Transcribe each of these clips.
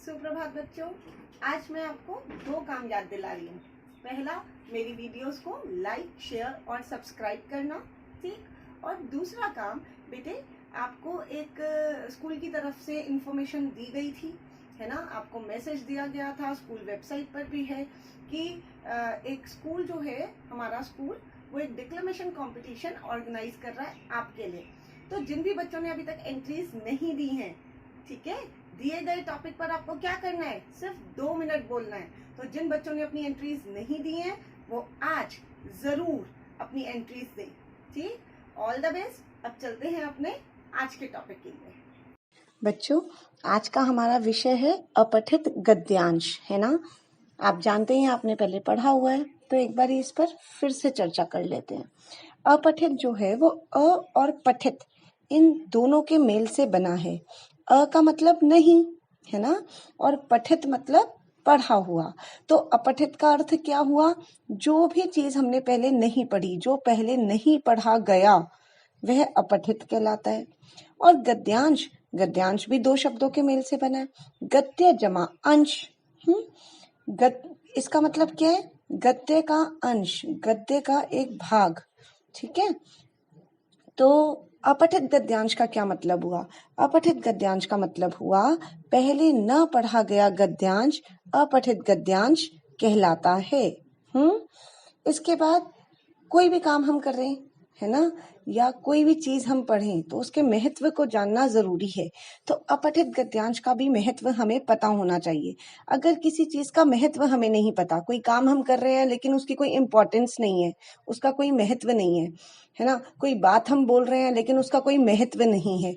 सुप्रभात बच्चों, आज मैं आपको दो काम याद दिला रही हूँ। पहला, मेरी वीडियोस को लाइक, शेयर और सब्सक्राइब करना, ठीक। और दूसरा काम, बेटे आपको एक स्कूल की तरफ से इंफॉर्मेशन दी गई थी, है ना। आपको मैसेज दिया गया था, स्कूल वेबसाइट पर भी है कि एक स्कूल जो है हमारा स्कूल, वो एक डिक्लेमेशन कंपटीशन ऑर्गेनाइज कर रहा है आपके लिए। तो जिन भी बच्चों ने अभी तक एंट्रीज नहीं दी हैं, ठीक है, दिए गए टॉपिक पर आपको क्या करना है, सिर्फ 2 मिनट बोलना है। तो जिन बच्चों ने अपनी एंट्रीज नहीं दी हैं, वो आज जरूर अपनी एंट्रीज दें, ठीक। All the best. अब चलते हैं अपने आज के टॉपिक के लिए। बच्चों, आज का हमारा विषय है अपठित गद्यांश, है ना। आप जानते हैं, आपने पहले पढ़ा हुआ है, तो एक बार इस पर फिर से चर्चा कर लेते हैं। अपठित जो है वो अ और पठित इन दोनों के मेल से बना है। अ का मतलब नहीं, है ना, और पठित मतलब पढ़ा हुआ। तो अपठित का अर्थ क्या हुआ? जो भी चीज हमने पहले नहीं पढ़ी, जो पहले नहीं पढ़ा गया, वह अपठित कहलाता है। और गद्यांश, गद्यांश भी 2 शब्दों के मेल से बना है, गद्य जमा अंश। इसका मतलब क्या है? गद्य का अंश, गद्य का एक भाग, ठीक है। तो अपठित गद्यांश का क्या मतलब हुआ? अपठित गद्यांश का मतलब हुआ पहले न पढ़ा गया गद्यांश अपठित गद्यांश कहलाता है। इसके बाद कोई भी काम हम कर रहे हैं, है ना, या कोई भी चीज हम पढ़ें तो उसके महत्व को जानना जरूरी है। तो अपठित गद्यांश का भी महत्व हमें पता होना चाहिए। अगर किसी चीज का महत्व हमें नहीं पता, कोई काम हम कर रहे हैं लेकिन उसकी कोई इम्पोर्टेंस नहीं है, उसका कोई महत्व नहीं है ना, कोई बात हम बोल रहे हैं लेकिन उसका कोई महत्व नहीं है,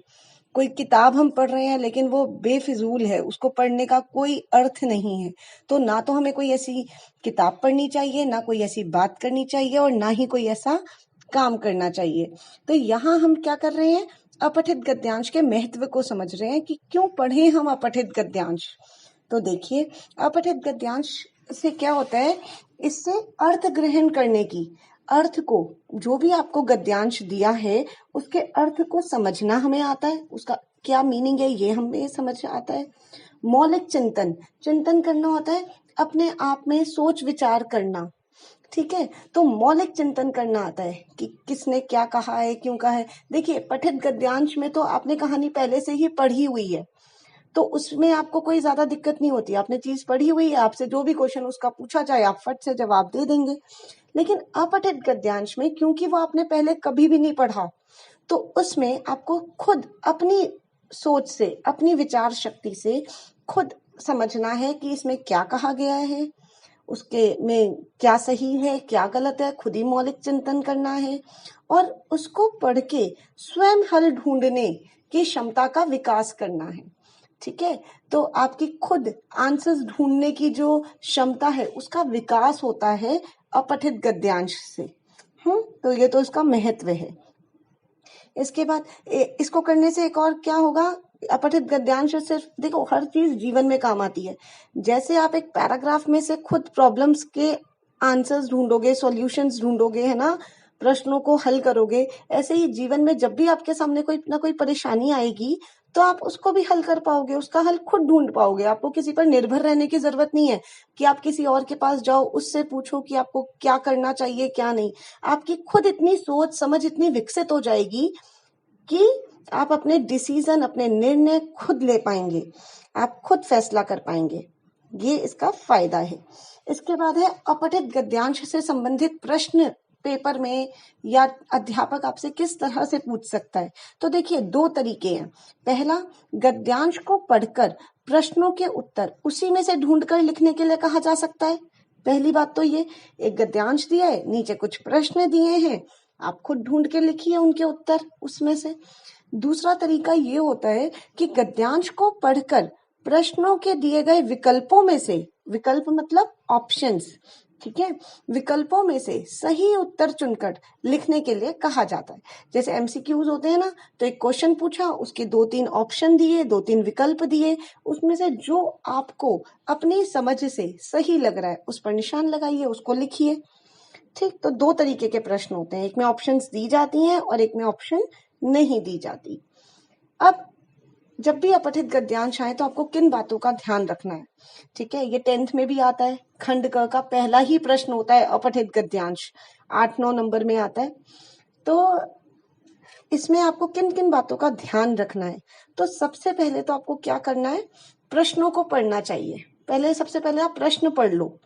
कोई किताब हम पढ़ रहे हैं लेकिन वो बेफिजूल है, उसको पढ़ने का कोई अर्थ नहीं है, तो ना तो हमें कोई ऐसी किताब पढ़नी चाहिए, ना कोई ऐसी बात करनी चाहिए, और ना ही कोई ऐसा काम करना चाहिए। तो यहाँ हम क्या कर रहे हैं? अपठित गद्यांश के महत्व को समझ रहे हैं कि क्यों पढ़े हम अपठित गद्यांश। तो देखिए, अपठित गद्यांश से क्या होता है? इससे अर्थ ग्रहण करने की, अर्थ को, जो भी आपको गद्यांश दिया है उसके अर्थ को समझना हमें आता है, उसका क्या मीनिंग है ये हमें समझ आता है। मौलिक चिंतन, चिंतन करना होता है, अपने आप में सोच विचार करना, ठीक है। तो मौलिक चिंतन करना आता है कि किसने क्या कहा है, क्यों कहा है। देखिए, पठित गद्यांश में तो आपने कहानी पहले से ही पढ़ी हुई है, तो उसमें आपको कोई ज्यादा दिक्कत नहीं होती। आपने चीज पढ़ी हुई है, आपसे जो भी क्वेश्चन उसका पूछा जाए आप फट से जवाब दे देंगे। लेकिन अपठित गद्यांश में, क्योंकि वो आपने पहले कभी भी नहीं पढ़ा, तो उसमें आपको खुद अपनी सोच से, अपनी विचार शक्ति से खुद समझना है कि इसमें क्या कहा गया है, उसके में क्या सही है, क्या गलत है, खुद ही मौलिक चिंतन करना है, और उसको पढ़ के स्वयं हल ढूंढने की क्षमता का विकास करना है, ठीक है। तो आपकी खुद आंसर्स ढूंढने की जो क्षमता है उसका विकास होता है अपठित गद्यांश से। तो ये तो इसका महत्व है। इसके बाद इसको करने से एक और क्या होगा? अपठित गद्यांश सिर्फ, देखो, हर चीज जीवन में काम आती है। जैसे आप एक पैराग्राफ में से खुद प्रॉब्लम्स के आंसर्स ढूंढोगे, सॉल्यूशंस ढूंढोगे, है ना, प्रश्नों को हल करोगे, ऐसे ही जीवन में जब भी आपके सामने कोई ना कोई परेशानी आएगी तो आप उसको भी हल कर पाओगे, उसका हल खुद ढूंढ पाओगे। आपको किसी पर निर्भर रहने की जरूरत नहीं है कि आप किसी और के पास जाओ, उससे पूछो कि आपको क्या करना चाहिए, क्या नहीं। आपकी खुद इतनी सोच समझ इतनी विकसित हो जाएगी कि आप अपने डिसीजन, अपने निर्णय खुद ले पाएंगे, आप खुद फैसला कर पाएंगे। ये इसका फायदा है। इसके बाद है अपठित गद्यांश से संबंधित प्रश्न पेपर में या अध्यापक आपसे किस तरह से पूछ सकता है। तो देखिए, 2 तरीके हैं। पहला, गद्यांश को पढ़कर प्रश्नों के उत्तर उसी में से ढूंढकर लिखने के लिए कहा जा सकता है। पहली बात तो ये, एक गद्यांश दिया है, नीचे कुछ प्रश्न दिए हैं, आप खुद ढूंढ के लिखिए उनके उत्तर उसमें से। दूसरा तरीका ये होता है कि गद्यांश को पढ़कर प्रश्नों के दिए गए विकल्पों में से, विकल्प मतलब ऑप्शंस, ठीक है, विकल्पों में से सही उत्तर चुनकर लिखने के लिए कहा जाता है। जैसे एमसीक्यूज होते हैं ना, तो एक क्वेश्चन पूछा, उसके 2-3 ऑप्शन दिए, 2-3 विकल्प दिए, उसमें से जो आपको अपनी समझ से सही लग रहा है उस पर निशान लगाइए, उसको लिखिए, ठीक। तो 2 तरीके के प्रश्न होते हैं, एक में ऑप्शंस दी जाती हैं और एक में ऑप्शन नहीं दी जाती। अब जब भी अपठित गद्यांश आए तो आपको किन बातों का ध्यान रखना है, ठीक है। ये 10th में भी आता है, खंड क का पहला ही प्रश्न होता है अपठित गद्यांश, 8-9 नंबर में आता है। तो इसमें आपको किन किन बातों का ध्यान रखना है। तो सबसे पहले तो आपको क्या करना है, प्रश्नों को पढ़ना चाहिए। सबसे पहले आप प्रश्न पढ़ लो,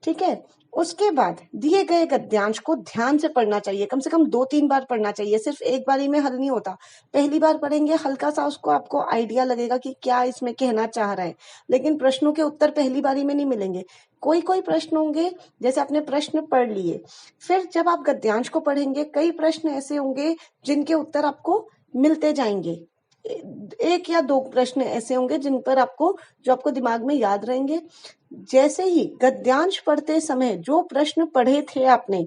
ठीक है। उसके बाद दिए गए गद्यांश को ध्यान से पढ़ना चाहिए, कम से कम 2-3 बार पढ़ना चाहिए, सिर्फ एक बारी में हल नहीं होता। पहली बार पढ़ेंगे हल्का सा उसको आपको आइडिया लगेगा कि क्या इसमें कहना चाह रहा है, लेकिन प्रश्नों के उत्तर पहली बारी में नहीं मिलेंगे। कोई कोई प्रश्न होंगे जैसे आपने प्रश्न पढ़ लिए, फिर जब आप गद्यांश को पढ़ेंगे कई प्रश्न ऐसे होंगे जिनके उत्तर आपको मिलते जाएंगे। 1 या 2 प्रश्न ऐसे होंगे जिन पर जो आपको दिमाग में याद रहेंगे। जैसे ही गद्यांश पढ़ते समय जो प्रश्न पढ़े थे आपने,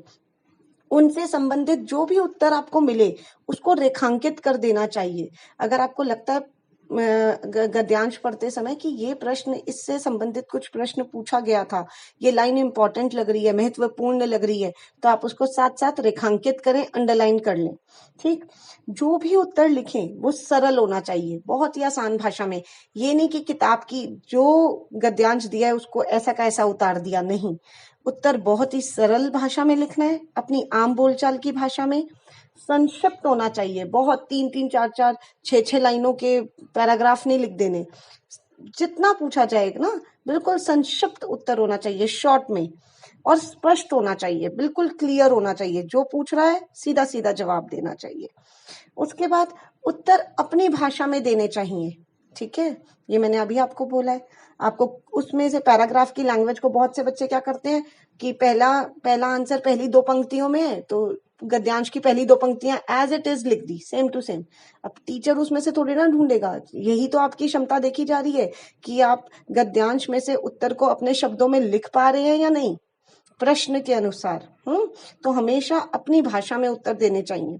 उनसे संबंधित जो भी उत्तर आपको मिले उसको रेखांकित कर देना चाहिए। अगर आपको लगता है गद्यांश पढ़ते समय कि ये प्रश्न, इससे संबंधित कुछ प्रश्न पूछा गया था, ये लाइन इंपॉर्टेंट लग रही है, महत्वपूर्ण लग रही है, तो आप उसको साथ साथ रेखांकित करें, अंडरलाइन कर लें, ठीक। जो भी उत्तर लिखें वो सरल होना चाहिए, बहुत ही आसान भाषा में। ये नहीं कि किताब की जो गद्यांश दिया है उसको ऐसा का ऐसा उतार दिया, नहीं। उत्तर बहुत ही सरल भाषा में लिखना है, अपनी आम बोलचाल की भाषा में। संक्षिप्त होना चाहिए, बहुत 3-3, 4-4, 6-6 लाइनों के पैराग्राफ नहीं लिख देने। जितना पूछा जाएगा ना, बिल्कुल संक्षिप्त उत्तर होना चाहिए, शॉर्ट में, और स्पष्ट होना चाहिए, बिल्कुल क्लियर होना चाहिए। जो पूछ रहा है सीधा सीधा जवाब देना चाहिए। उसके बाद उत्तर अपनी भाषा में देने चाहिए, ठीक है। ये मैंने अभी आपको बोला है। आपको उसमें से पैराग्राफ की लैंग्वेज को बहुत से बच्चे क्या करते हैं कि पहला आंसर पहली 2 पंक्तियों में है, तो गद्यांश की पहली 2 पंक्तियां एज इट इज लिख दी, सेम टू सेम। अब टीचर उसमें से थोड़ी ना ढूंढेगा, यही तो आपकी क्षमता देखी जा रही है कि आप गद्यांश में से उत्तर को अपने शब्दों में लिख पा रहे हैं या नहीं, प्रश्न के अनुसार। तो हमेशा अपनी भाषा में उत्तर देने चाहिए।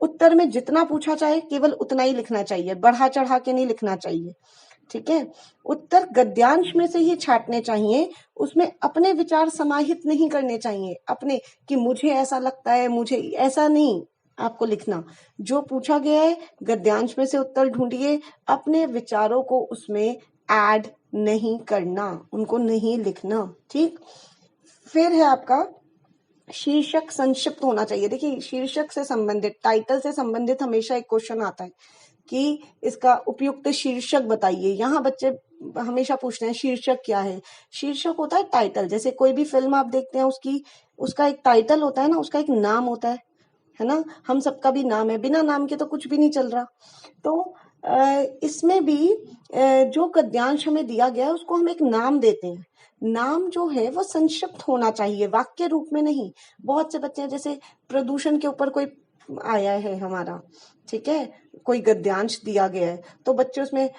उत्तर में जितना पूछा जाए केवल उतना ही लिखना चाहिए, बढ़ा चढ़ा के नहीं लिखना चाहिए, ठीक है। उत्तर गद्यांश में से ही छांटने चाहिए, उसमें अपने विचार समाहित नहीं करने चाहिए, अपने कि मुझे ऐसा लगता है, मुझे ऐसा नहीं आपको लिखना। जो पूछा गया है गद्यांश में से उत्तर ढूंढिए, अपने विचारों को उसमें ऐड नहीं करना, उनको नहीं लिखना, ठीक। फिर है आपका शीर्षक संक्षिप्त होना चाहिए। देखिए, शीर्षक से संबंधित, टाइटल से संबंधित हमेशा एक क्वेश्चन आता है कि इसका उपयुक्त शीर्षक बताइए। यहाँ बच्चे हमेशा पूछते हैं शीर्षक क्या है। शीर्षक होता है टाइटल। जैसे कोई भी फिल्म आप देखते हैं, उसका एक टाइटल होता है ना, उसका एक नाम होता है ना। हम सबका भी नाम है, बिना नाम के तो कुछ भी नहीं चल रहा। तो इसमें भी जो गद्यांश हमें दिया गया है उसको हम एक नाम देते हैं। नाम जो है वो संक्षिप्त होना चाहिए, वाक्य रूप में नहीं। बहुत से बच्चे हैं, जैसे प्रदूषण के ऊपर कोई आया है हमारा, ठीक है, कोई गद्यांश दिया गया है, तो बच्चे उसमें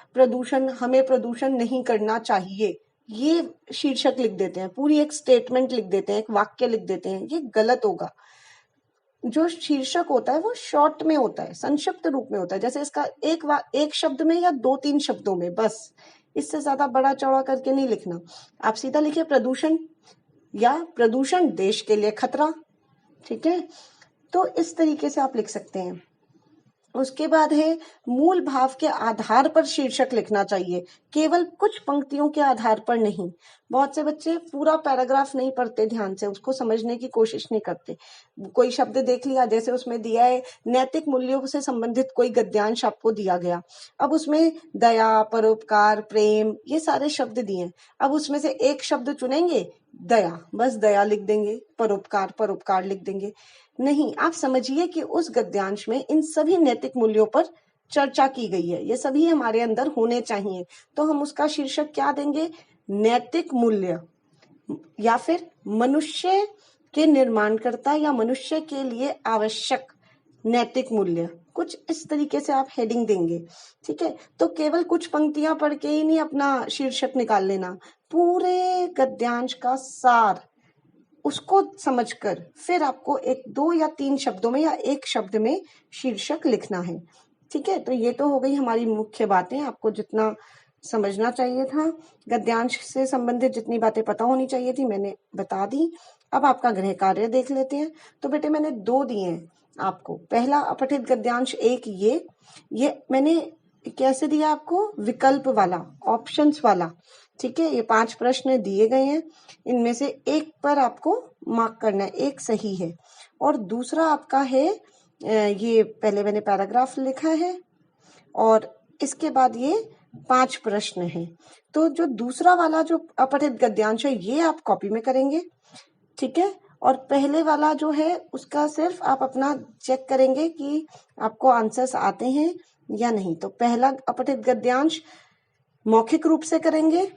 हमें प्रदूषण नहीं करना चाहिए, ये शीर्षक लिख देते हैं, पूरी एक स्टेटमेंट लिख देते हैं, एक वाक्य लिख देते हैं। ये गलत होगा। जो शीर्षक होता है वो शॉर्ट में होता है, संक्षिप्त रूप में होता है। जैसे इसका एक शब्द में या 2-3 शब्दों में, बस, इससे ज्यादा बड़ा चौड़ा करके नहीं लिखना। आप सीधा लिखिए प्रदूषण, या प्रदूषण देश के लिए खतरा, ठीक है। तो इस तरीके से आप लिख सकते हैं। उसके बाद है मूल भाव के आधार पर शीर्षक लिखना चाहिए, केवल कुछ पंक्तियों के आधार पर नहीं। बहुत से बच्चे पूरा पैराग्राफ नहीं पढ़ते ध्यान से, उसको समझने की कोशिश नहीं करते। कोई शब्द देख लिया, जैसे उसमें दिया है नैतिक मूल्यों से संबंधित कोई गद्यांश आपको दिया गया, अब उसमें दया, परोपकार, प्रेम, ये सारे शब्द दिए। अब उसमें से एक शब्द चुनेंगे, दया, बस दया लिख देंगे, परोपकार, परोपकार लिख देंगे। नहीं, आप समझिए कि उस गद्यांश में इन सभी नैतिक मूल्यों पर चर्चा की गई है, ये सभी हमारे अंदर होने चाहिए। तो हम उसका शीर्षक क्या देंगे, नैतिक मूल्य, या फिर मनुष्य के निर्माणकर्ता या मनुष्य के लिए आवश्यक नैतिक मूल्य, कुछ इस तरीके से आप हेडिंग देंगे, ठीक है। तो केवल कुछ पंक्तियां पढ़ के ही नहीं अपना शीर्षक निकाल लेना, पूरे गद्यांश का सार, उसको समझकर फिर आपको 2 या 3 शब्दों में या एक शब्द में शीर्षक लिखना है, ठीक है। तो ये तो हो गई हमारी मुख्य बातें, आपको जितना समझना चाहिए था, गद्यांश से संबंधित जितनी बातें पता होनी चाहिए थी मैंने बता दी। अब आपका गृह कार्य देख लेते हैं। तो बेटे मैंने 2 दिए हैं आपको। पहला अपठित गद्यांश 1, ये मैंने कैसे दिया आपको? विकल्प वाला, ऑप्शंस वाला। ठीक है, ये 5 प्रश्न दिए गए हैं, इनमें से एक पर आपको मार्क करना है, एक सही है। और दूसरा आपका है ये पहले मैंने पैराग्राफ लिखा है और इसके बाद ये 5 प्रश्न हैं। तो जो दूसरा वाला जो अपठित गद्यांश है ये आप कॉपी में करेंगे, ठीक है। और पहले वाला जो है उसका सिर्फ आप अपना चेक करेंगे कि आपको आंसर्स आते हैं या नहीं। तो पहला अपठित गद्यांश मौखिक रूप से करेंगे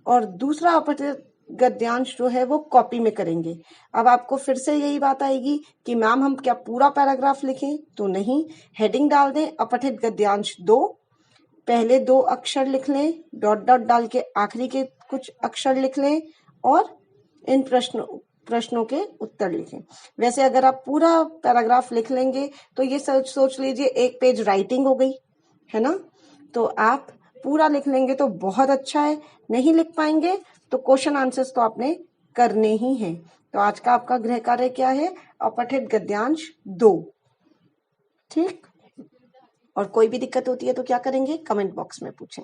और दूसरा अपठित गद्यांश जो है वो कॉपी में करेंगे। अब आपको फिर से यही बात आएगी कि मैम हम क्या पूरा पैराग्राफ लिखें? तो नहीं, हेडिंग डाल दें अपठित गद्यांश 2, पहले 2 अक्षर लिख लें, डॉट डॉट डाल के आखिरी के कुछ अक्षर लिख लें और इन प्रश्नों के उत्तर लिखें। वैसे अगर आप पूरा पैराग्राफ लिख लेंगे तो ये सोच लीजिए 1 पेज राइटिंग हो गई, है ना। तो आप पूरा लिख लेंगे तो बहुत अच्छा है, नहीं लिख पाएंगे तो क्वेश्चन आंसर्स तो आपने करने ही हैं। तो आज का आपका गृह कार्य क्या है? अपठित गद्यांश 2। ठीक, और कोई भी दिक्कत होती है तो क्या करेंगे? कमेंट बॉक्स में पूछें।